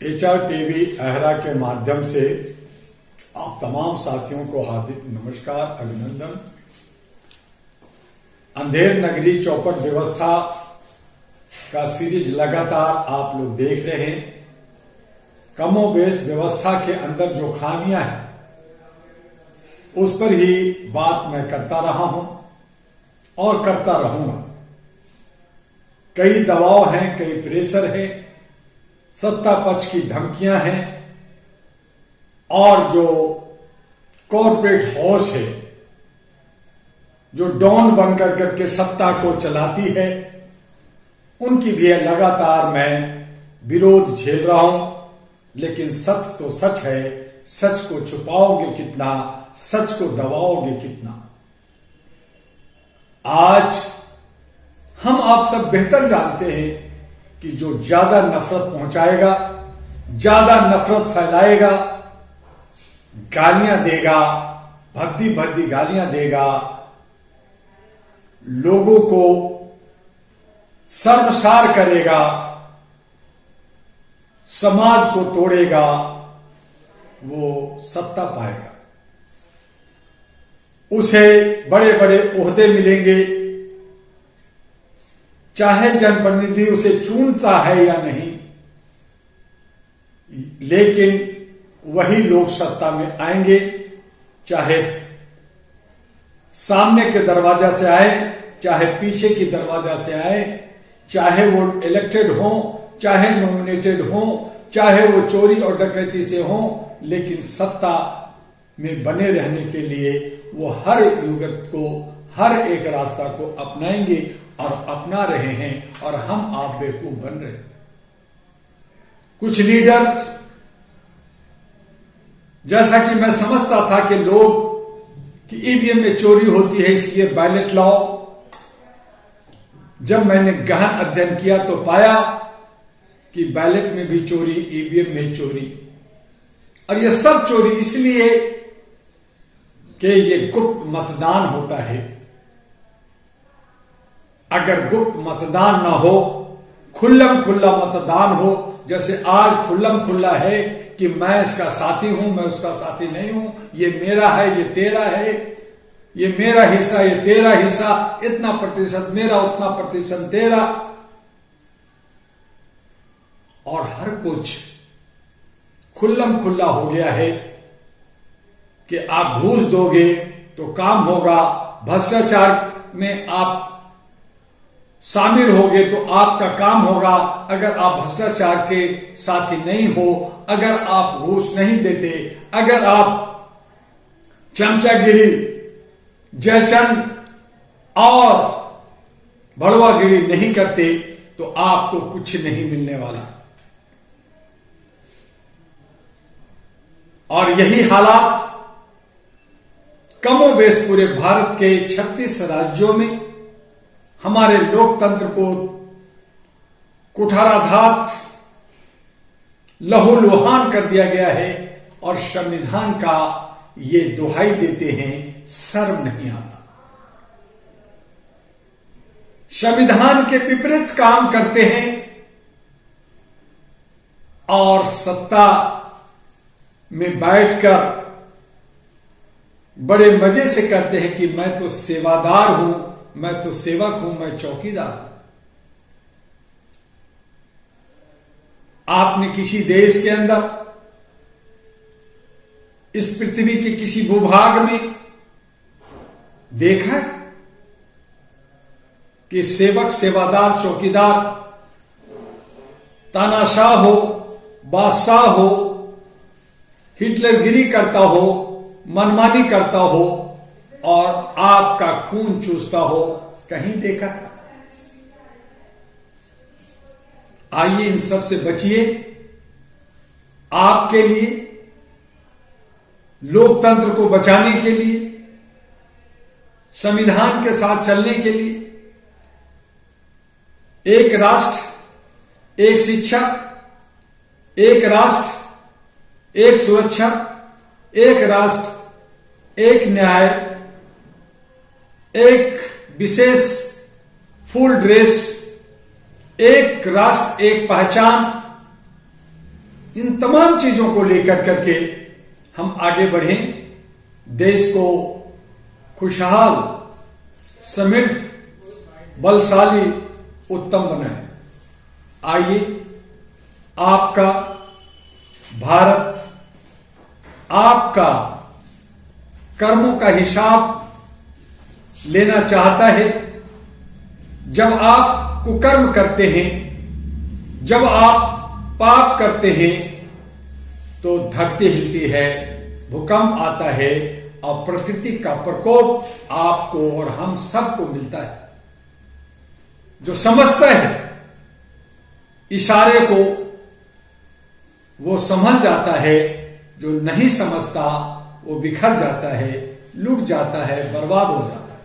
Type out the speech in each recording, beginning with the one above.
HR TV अहरा के माध्यम से आप तमाम साथियों को हार्दिक नमस्कार, अभिनंदन। अंधेर नगरी चौपट व्यवस्था का सीरीज लगातार आप लोग देख रहे हैं। कमोबेश व्यवस्था के अंदर जो खामियां हैं उस पर ही बात मैं करता रहा हूं और करता रहूंगा। कई दबाव हैं, कई प्रेशर है, सत्ता पक्ष की धमकियां हैं और जो कॉरपोरेट हाउस है जो डॉन बनकर करके सत्ता को चलाती है, उनकी भी लगातार मैं विरोध झेल रहा हूं। लेकिन सच तो सच है, सच को छुपाओगे कितना, सच को दबाओगे कितना। आज हम आप सब बेहतर जानते हैं कि जो ज्यादा नफरत पहुंचाएगा, ज्यादा नफरत फैलाएगा, गालियां देगा, भद्दी भद्दी गालियां देगा, लोगों को शर्मसार करेगा, समाज को तोड़ेगा, वो सत्ता पाएगा। उसे बड़े बड़े ओहदे मिलेंगे, चाहे जनप्रतिनिधि उसे चुनता है या नहीं, लेकिन वही लोग सत्ता में आएंगे, चाहे सामने के दरवाजा से आए, चाहे पीछे की दरवाजा से आए, चाहे वो इलेक्टेड हो, चाहे नॉमिनेटेड हो, चाहे वो चोरी और डकैती से हो, लेकिन सत्ता में बने रहने के लिए वो हर युगत को, हर एक रास्ता को अपनाएंगे और अपना रहे हैं। और हम आप बेवकूफ बन रहे हैं। कुछ लीडर, जैसा कि मैं समझता था कि लोग कि ईवीएम में चोरी होती है इसलिए बैलेट लाओ, जब मैंने गहन अध्ययन किया तो पाया कि बैलेट में भी चोरी, ईवीएम में चोरी, और यह सब चोरी इसलिए कि ये गुप्त मतदान होता है। अगर गुप्त मतदान ना हो, खुल्लम खुल्ला मतदान हो, जैसे आज खुल्लम खुल्ला है कि मैं इसका साथी हूं, मैं उसका साथी नहीं हूं, ये मेरा है, ये तेरा है, ये मेरा हिस्सा, ये तेरा हिस्सा, इतना प्रतिशत मेरा, उतना प्रतिशत तेरा, और हर कुछ खुल्लम खुल्ला हो गया है कि आप घूस दोगे तो काम होगा, भ्रष्टाचार में आप शामिल होगे तो आपका काम होगा। अगर आप भ्रष्टाचार के साथी नहीं हो, अगर आप घूस नहीं देते, अगर आप चमचागिरी, जयचंद और बड़वागिरी नहीं करते तो आपको कुछ नहीं मिलने वाला। और यही हालात कमोबेश पूरे भारत के 36 राज्यों में हमारे लोकतंत्र को कुठाराघात, लहूलुहान कर दिया गया है। और संविधान का ये दुहाई देते हैं, शर्म नहीं आता। संविधान के विपरीत काम करते हैं और सत्ता में बैठकर बड़े मजे से कहते हैं कि मैं तो सेवादार हूं, मैं तो सेवक हूं, मैं चौकीदार हूं। आपने किसी देश के अंदर, इस पृथ्वी के किसी भूभाग में देखा कि सेवक, सेवादार, चौकीदार तानाशाह हो, बादशाह हो, हिटलरगिरी करता हो, मनमानी करता हो और आपका खून चूसता हो? कहीं देखा? आइए इन सब से बचिए। आपके लिए, लोकतंत्र को बचाने के लिए, संविधान के साथ चलने के लिए, एक राष्ट्र एक शिक्षा, एक राष्ट्र एक सुरक्षा, एक राष्ट्र एक न्याय, एक विशेष फुल ड्रेस, एक राष्ट्र एक पहचान, इन तमाम चीजों को लेकर करके हम आगे बढ़ें, देश को खुशहाल, समृद्ध, बलशाली, उत्तम बनाएं। आइए, आपका भारत आपका कर्मों का हिसाब लेना चाहता है। जब आप कुकर्म करते हैं, जब आप पाप करते हैं, तो धरती हिलती है, भूकंप आता है और प्रकृति का प्रकोप आपको और हम सबको मिलता है। जो समझता है इशारे को वो समझ जाता है, जो नहीं समझता वो बिखर जाता है, लूट जाता है, बर्बाद हो जाता है।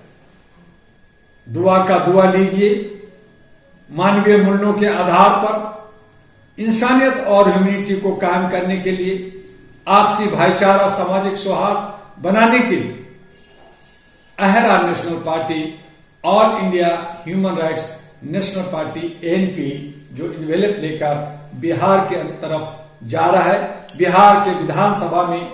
दुआ का दुआ लीजिए। मानवीय मूल्यों के आधार पर इंसानियत और ह्यूमैनिटी को कायम करने के लिए, आपसी भाईचारा, सामाजिक सौहार्द बनाने के लिए अहरा national party, all India human rights national party ANP, जो इन्वेलप लेकर बिहार के तरफ जा रहा है, बिहार के विधानसभा में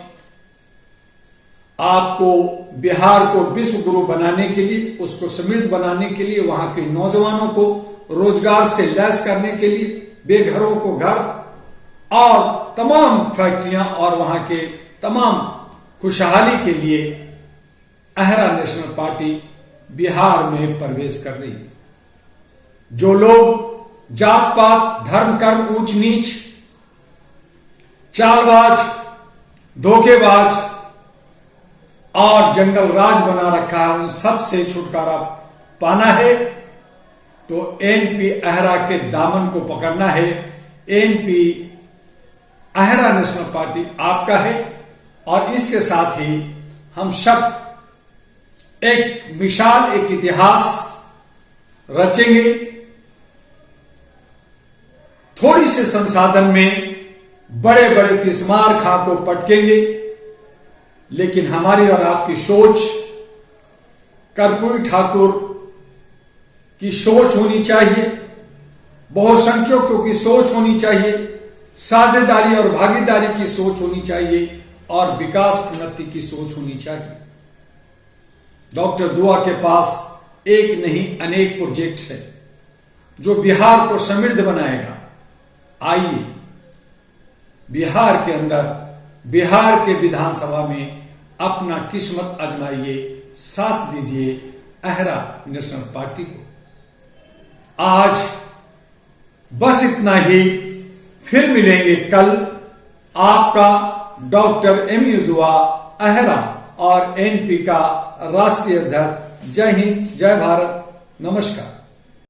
आपको बिहार को विश्व गुरु बनाने के लिए, उसको समृद्ध बनाने के लिए, वहां के नौजवानों को रोजगार से लैस करने के लिए, बेघरों को घर और तमाम फैक्ट्रियां और वहां के तमाम खुशहाली के लिए अहरा नेशनल पार्टी बिहार में प्रवेश कर रही है। जो लोग जात पात, धर्म, कर्म, ऊंच नीच, चालबाज, धोखेबाज और जंगल राज बना रखा है, उन सब से छुटकारा पाना है तो एएनपी अहरा के दामन को पकड़ना है। एएनपी अहरा नेशनल पार्टी आपका है और इसके साथ ही हम सब एक मिसाल, एक इतिहास रचेंगे। थोड़ी से संसाधन में बड़े बड़े तिस्मार खां को पटकेंगे, लेकिन हमारी और आपकी सोच कर्पूरी ठाकुर की सोच होनी चाहिए, बहुसंख्यकों की सोच होनी चाहिए, साझेदारी और भागीदारी की सोच होनी चाहिए और विकास उन्नति की सोच होनी चाहिए। डॉक्टर दुआ के पास एक नहीं अनेक प्रोजेक्ट्स है जो बिहार को समृद्ध बनाएगा। आइए, बिहार के अंदर, बिहार के विधानसभा में अपना किस्मत आजमाइए, साथ दीजिए अहरा नेशनल पार्टी को। आज बस इतना ही, फिर मिलेंगे कल। आपका डॉक्टर एमयू दुआ, अहरा और एएनपी का राष्ट्रीय अध्यक्ष। जय हिंद, जय भारत, नमस्कार।